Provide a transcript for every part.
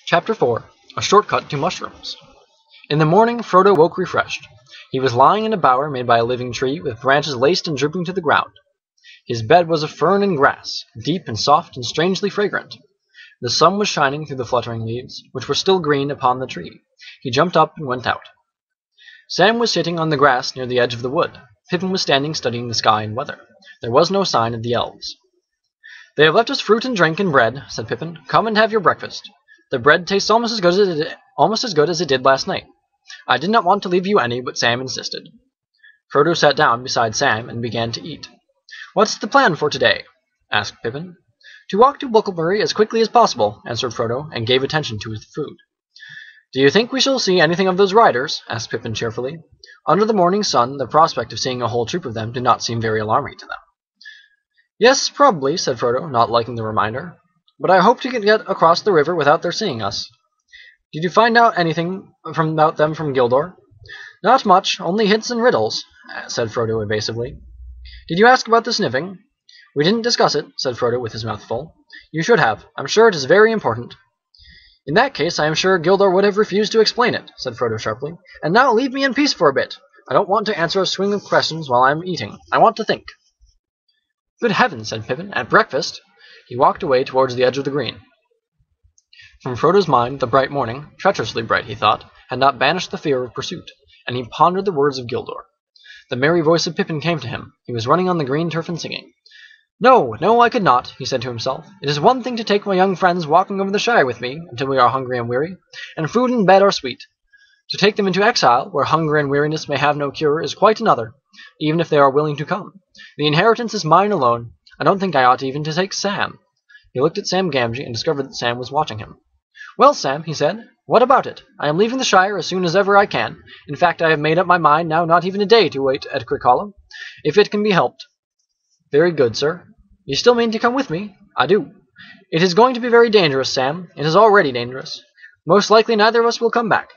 Chapter 4 A Shortcut to Mushrooms. In the morning, Frodo woke refreshed. He was lying in a bower made by a living tree, with branches laced and drooping to the ground. His bed was of fern and grass, deep and soft and strangely fragrant. The sun was shining through the fluttering leaves, which were still green upon the tree. He jumped up and went out. Sam was sitting on the grass near the edge of the wood. Pippin was standing studying the sky and weather. There was no sign of the elves. "They have left us fruit and drink and bread," said Pippin. "Come and have your breakfast. The bread tastes almost as good as it did last night. I did not want to leave you any, but Sam insisted." Frodo sat down beside Sam and began to eat. "What's the plan for today?" asked Pippin. "To walk to Bucklebury as quickly as possible," answered Frodo, and gave attention to his food. "Do you think we shall see anything of those riders?" asked Pippin cheerfully. Under the morning sun, the prospect of seeing a whole troop of them did not seem very alarming to them. "Yes, probably," said Frodo, not liking the reminder. "But I hope to get across the river without their seeing us." "Did you find out anything about them from Gildor?" "Not much, only hints and riddles," said Frodo evasively. "Did you ask about the sniffing?" "We didn't discuss it," said Frodo with his mouth full. "You should have. I'm sure it is very important." "In that case, I am sure Gildor would have refused to explain it," said Frodo sharply. "And now leave me in peace for a bit. I don't want to answer a string of questions while I am eating. I want to think." "Good heavens," said Pippin, "at breakfast?" He walked away towards the edge of the green. From Frodo's mind the bright morning, treacherously bright he thought, had not banished the fear of pursuit, and he pondered the words of Gildor. The merry voice of Pippin came to him. He was running on the green turf and singing. "No, no, I could not," he said to himself. "It is one thing to take my young friends walking over the Shire with me until we are hungry and weary, and food and bed are sweet. To take them into exile, where hunger and weariness may have no cure, is quite another, even if they are willing to come. The inheritance is mine alone. I don't think I ought even to take Sam." He looked at Sam Gamgee and discovered that Sam was watching him. "Well, Sam," he said, "what about it? I am leaving the Shire as soon as ever I can. In fact, I have made up my mind now not even a day to wait at Crickhollow, if it can be helped." "Very good, sir." "You still mean to come with me?" "I do." "It is going to be very dangerous, Sam. It is already dangerous. Most likely neither of us will come back."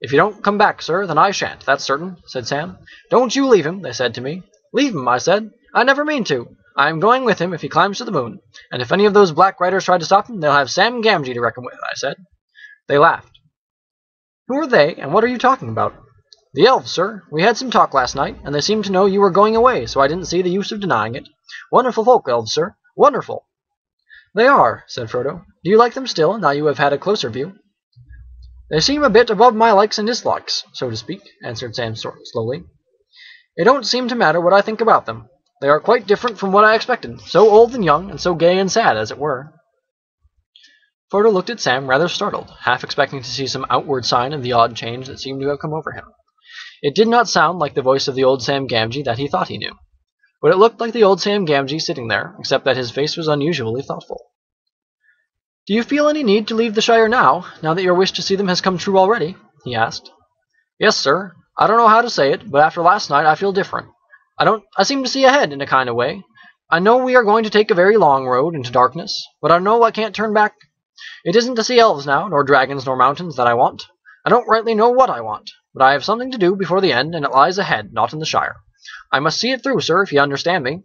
"If you don't come back, sir, then I shan't, that's certain," said Sam. "Don't you leave him," they said to me. "Leave him," I said. "I never mean to. I am going with him if he climbs to the moon, and if any of those black riders try to stop him, they'll have Sam Gamgee to reckon with," I said. They laughed. "Who are they, and what are you talking about?" "The elves, sir. We had some talk last night, and they seemed to know you were going away, so I didn't see the use of denying it. Wonderful folk, elves, sir. Wonderful." "They are," said Frodo. "Do you like them still, now you have had a closer view?" "They seem a bit above my likes and dislikes, so to speak," answered Sam slowly. "It don't seem to matter what I think about them. They are quite different from what I expected, so old and young, and so gay and sad, as it were." Frodo looked at Sam rather startled, half expecting to see some outward sign of the odd change that seemed to have come over him. It did not sound like the voice of the old Sam Gamgee that he thought he knew, but it looked like the old Sam Gamgee sitting there, except that his face was unusually thoughtful. "Do you feel any need to leave the Shire now that your wish to see them has come true already?" he asked. "Yes, sir. I don't know how to say it, but after last night I feel different. I seem to see ahead in a kind of way. I know we are going to take a very long road into darkness, but I know I can't turn back. It isn't to see elves now, nor dragons, nor mountains that I want. I don't rightly know what I want, but I have something to do before the end, and it lies ahead, not in the Shire. I must see it through, sir, if you understand me."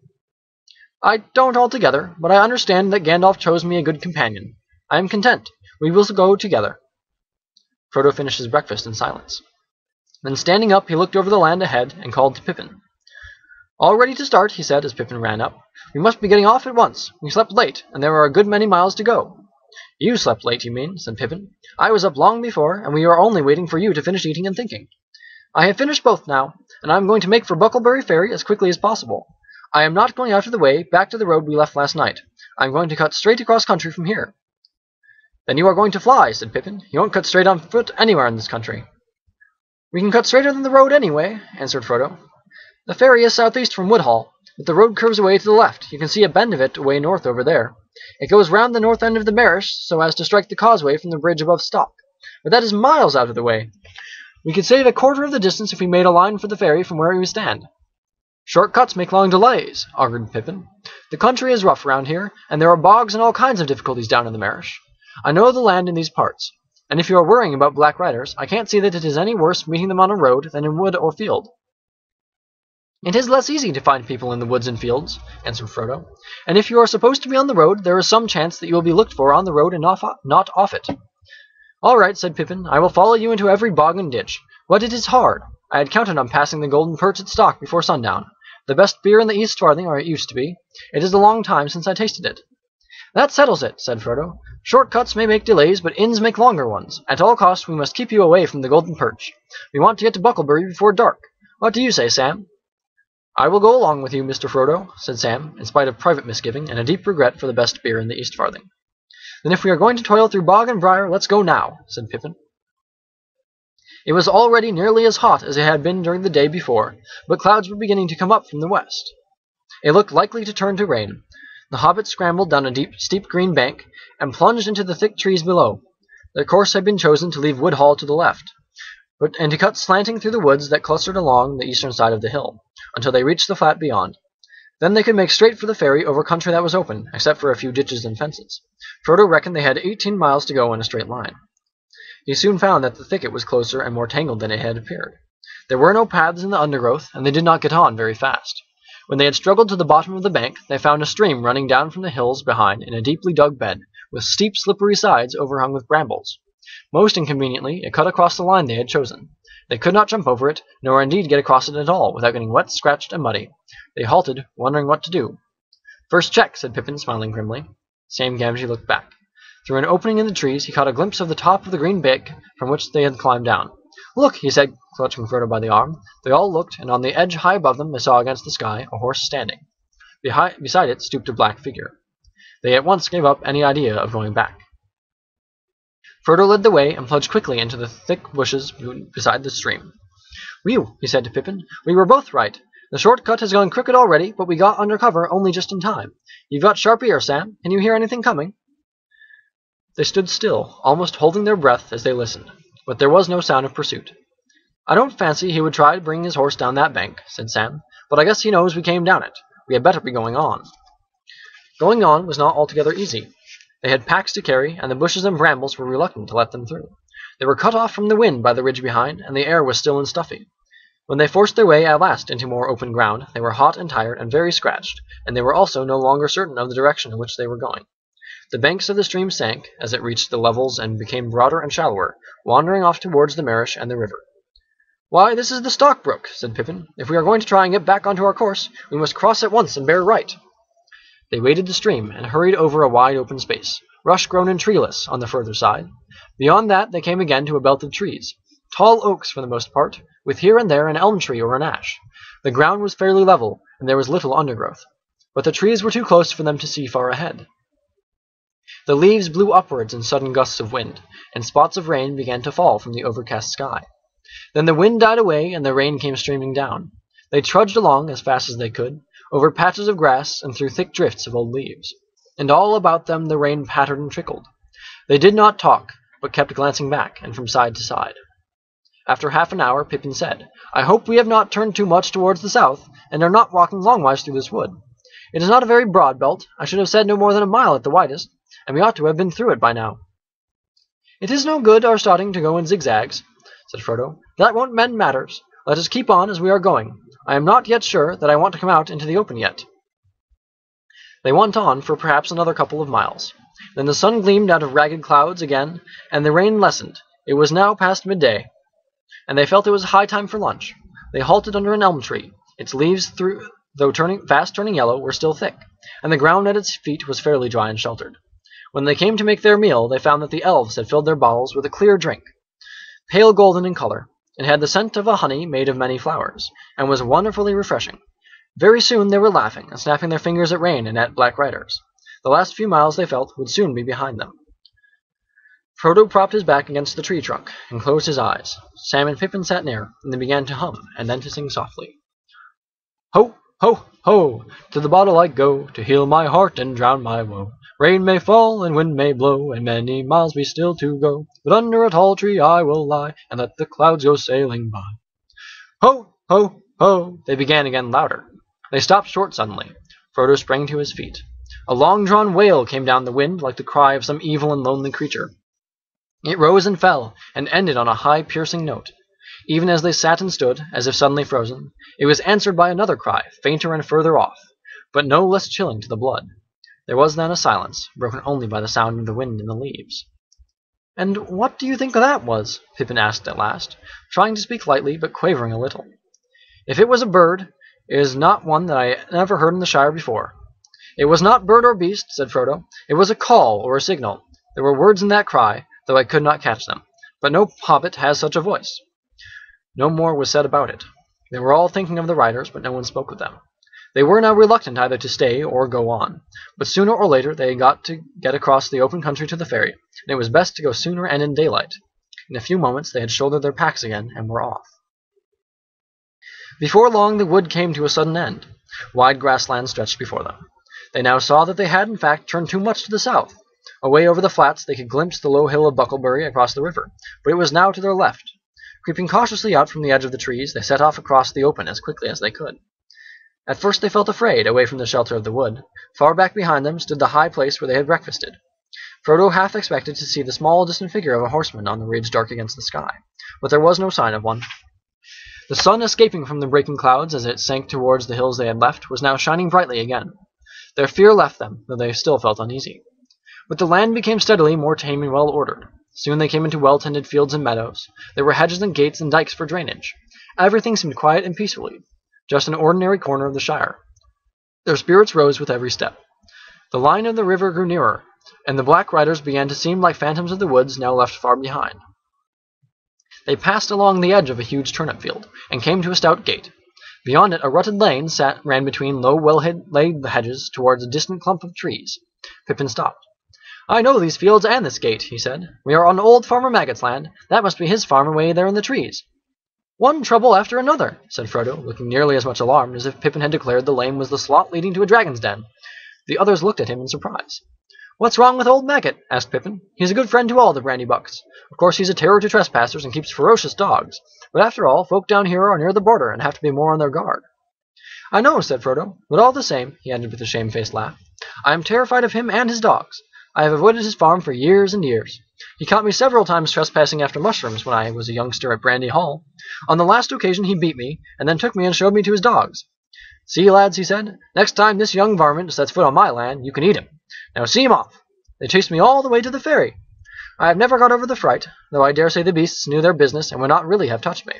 "I don't altogether, but I understand that Gandalf chose me a good companion. I am content. We will go together." Frodo finished his breakfast in silence. Then standing up, he looked over the land ahead and called to Pippin. "All ready to start," he said as Pippin ran up. "We must be getting off at once. We slept late, and there are a good many miles to go." "You slept late, you mean," said Pippin. "I was up long before, and we are only waiting for you to finish eating and thinking. I have finished both now, and I am going to make for Bucklebury Ferry as quickly as possible. I am not going out of the way, back to the road we left last night. I am going to cut straight across country from here." "Then you are going to fly," said Pippin. "You won't cut straight on foot anywhere in this country." "We can cut straighter than the road anyway," answered Frodo. "The ferry is southeast from Woodhall, but the road curves away to the left. You can see a bend of it away north over there. It goes round the north end of the Marish so as to strike the causeway from the bridge above Stock, but that is miles out of the way. We could save a quarter of the distance if we made a line for the ferry from where we stand." "Short cuts make long delays," augured Pippin. "The country is rough round here, and there are bogs and all kinds of difficulties down in the Marish. I know the land in these parts, and if you are worrying about black riders, I can't see that it is any worse meeting them on a road than in wood or field." "It is less easy to find people in the woods and fields," answered Frodo. "And if you are supposed to be on the road, there is some chance that you will be looked for on the road and not off it. "All right," said Pippin. "I will follow you into every bog and ditch. But it is hard. I had counted on passing the Golden Perch at stock before sundown. The best beer in the East Farthing, or it used to be. It is a long time since I tasted it." "That settles it," said Frodo. "Short cuts may make delays, but inns make longer ones. At all costs we must keep you away from the Golden Perch. We want to get to Bucklebury before dark. What do you say, Sam?" "I will go along with you, Mr. Frodo," said Sam, in spite of private misgiving and a deep regret for the best beer in the East Farthing. "Then if we are going to toil through bog and briar, let's go now," said Pippin. It was already nearly as hot as it had been during the day before, but clouds were beginning to come up from the west. It looked likely to turn to rain. The hobbits scrambled down a steep green bank, and plunged into the thick trees below. Their course had been chosen to leave Woodhall to the left, and to cut slanting through the woods that clustered along the eastern side of the hill, until they reached the flat beyond. Then they could make straight for the ferry over country that was open, except for a few ditches and fences. Frodo reckoned they had 18 miles to go in a straight line. He soon found that the thicket was closer and more tangled than it had appeared. There were no paths in the undergrowth, and they did not get on very fast. When they had struggled to the bottom of the bank, they found a stream running down from the hills behind in a deeply dug bed, with steep, slippery sides overhung with brambles. Most inconveniently, it cut across the line they had chosen. They could not jump over it, nor indeed get across it at all, without getting wet, scratched, and muddy. They halted, wondering what to do. "First check," said Pippin, smiling grimly. Sam Gamgee looked back. Through an opening in the trees, he caught a glimpse of the top of the green bank from which they had climbed down. "Look," he said, clutching Frodo by the arm. They all looked, and on the edge high above them they saw against the sky a horse standing. Beside it stooped a black figure. They at once gave up any idea of going back. Frodo led the way and plunged quickly into the thick bushes beside the stream. "Whew," he said to Pippin. "We were both right. The short cut has gone crooked already, but we got under cover only just in time. You've got sharp ear, Sam. Can you hear anything coming?" They stood still, almost holding their breath as they listened, but there was no sound of pursuit. "I don't fancy he would try to bring his horse down that bank," said Sam, "but I guess he knows we came down it. We had better be going on." Going on was not altogether easy. They had packs to carry, and the bushes and brambles were reluctant to let them through. They were cut off from the wind by the ridge behind, and the air was still and stuffy. When they forced their way at last into more open ground, they were hot and tired and very scratched, and they were also no longer certain of the direction in which they were going. The banks of the stream sank as it reached the levels and became broader and shallower, wandering off towards the Marish and the river. "Why, this is the Stock Brook," said Pippin. "If we are going to try and get back onto our course, we must cross at once and bear right." They waded the stream and hurried over a wide open space, rush-grown and treeless on the further side. Beyond that they came again to a belt of trees, tall oaks for the most part, with here and there an elm tree or an ash. The ground was fairly level, and there was little undergrowth, but the trees were too close for them to see far ahead. The leaves blew upwards in sudden gusts of wind, and spots of rain began to fall from the overcast sky. Then the wind died away, and the rain came streaming down. They trudged along as fast as they could, over patches of grass and through thick drifts of old leaves, and all about them the rain pattered and trickled. They did not talk, but kept glancing back and from side to side. After half an hour, Pippin said, "I hope we have not turned too much towards the south, and are not walking longwise through this wood. It is not a very broad belt. I should have said no more than a mile at the widest, and we ought to have been through it by now." "It is no good our starting to go in zigzags," said Frodo. "That won't mend matters. Let us keep on as we are going. I am not yet sure that I want to come out into the open yet." They went on for perhaps another couple of miles. Then the sun gleamed out of ragged clouds again, and the rain lessened. It was now past midday, and they felt it was high time for lunch. They halted under an elm tree. Its leaves, though fast turning yellow, were still thick, and the ground at its feet was fairly dry and sheltered. When they came to make their meal, they found that the elves had filled their bottles with a clear drink, pale golden in color. It had the scent of a honey made of many flowers, and was wonderfully refreshing. Very soon they were laughing and snapping their fingers at rain and at black riders. The last few miles, they felt, would soon be behind them. Frodo propped his back against the tree trunk and closed his eyes. Sam and Pippin sat near, and they began to hum and then to sing softly. "Ho, ho, ho! To the bottle I go, to heal my heart and drown my woe. Rain may fall and wind may blow, and many miles be still to go, but under a tall tree I will lie, and let the clouds go sailing by." "Ho, ho, ho!" They began again louder. They stopped short suddenly. Frodo sprang to his feet. A long-drawn wail came down the wind like the cry of some evil and lonely creature. It rose and fell, and ended on a high, piercing note. Even as they sat and stood, as if suddenly frozen, it was answered by another cry, fainter and further off, but no less chilling to the blood. There was then a silence, broken only by the sound of the wind in the leaves. "And what do you think that was?" Pippin asked at last, trying to speak lightly, but quavering a little. "If it was a bird, it is not one that I never heard in the Shire before." "It was not bird or beast," said Frodo. "It was a call or a signal. There were words in that cry, though I could not catch them. But no hobbit has such a voice." No more was said about it. They were all thinking of the riders, but no one spoke of them. They were now reluctant either to stay or go on, but sooner or later they had got to get across the open country to the ferry, and it was best to go sooner and in daylight. In a few moments they had shouldered their packs again and were off. Before long the wood came to a sudden end. Wide grassland stretched before them. They now saw that they had, in fact, turned too much to the south. Away over the flats they could glimpse the low hill of Bucklebury across the river, but it was now to their left. Creeping cautiously out from the edge of the trees, they set off across the open as quickly as they could. At first they felt afraid, away from the shelter of the wood. Far back behind them stood the high place where they had breakfasted. Frodo half expected to see the small, distant figure of a horseman on the ridge dark against the sky, but there was no sign of one. The sun, escaping from the breaking clouds as it sank towards the hills they had left, was now shining brightly again. Their fear left them, though they still felt uneasy. But the land became steadily more tame and well ordered. Soon they came into well-tended fields and meadows. There were hedges and gates and dikes for drainage. Everything seemed quiet and peacefully, just an ordinary corner of the Shire. Their spirits rose with every step. The line of the river grew nearer, and the black riders began to seem like phantoms of the woods now left far behind. They passed along the edge of a huge turnip field, and came to a stout gate. Beyond it a rutted lane ran between low, well-laid hedges towards a distant clump of trees. Pippin stopped. "I know these fields and this gate," he said. "We are on old Farmer Maggot's land. That must be his farm away there in the trees." "One trouble after another," said Frodo, looking nearly as much alarmed as if Pippin had declared the lane was the slot leading to a dragon's den. The others looked at him in surprise. "What's wrong with old Maggot?" asked Pippin. "He's a good friend to all the Brandybucks. Of course he's a terror to trespassers and keeps ferocious dogs. But after all, folk down here are near the border and have to be more on their guard." "I know," said Frodo, "but all the same," he added with a shamefaced laugh, "I am terrified of him and his dogs. I have avoided his farm for years and years. He caught me several times trespassing after mushrooms when I was a youngster at Brandy Hall. On the last occasion he beat me, and then took me and showed me to his dogs. 'See, lads,' he said, 'next time this young varmint sets foot on my land, you can eat him. Now see him off.' They chased me all the way to the ferry. I have never got over the fright, though I dare say the beasts knew their business and would not really have touched me."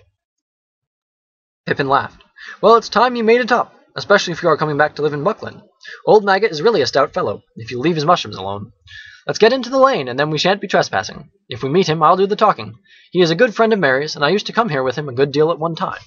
Pippin laughed. "Well, it's time you made it up, especially if you are coming back to live in Buckland. Old Maggot is really a stout fellow, if you leave his mushrooms alone. Let's get into the lane, and then we shan't be trespassing. If we meet him, I'll do the talking. He is a good friend of Mary's, and I used to come here with him a good deal at one time."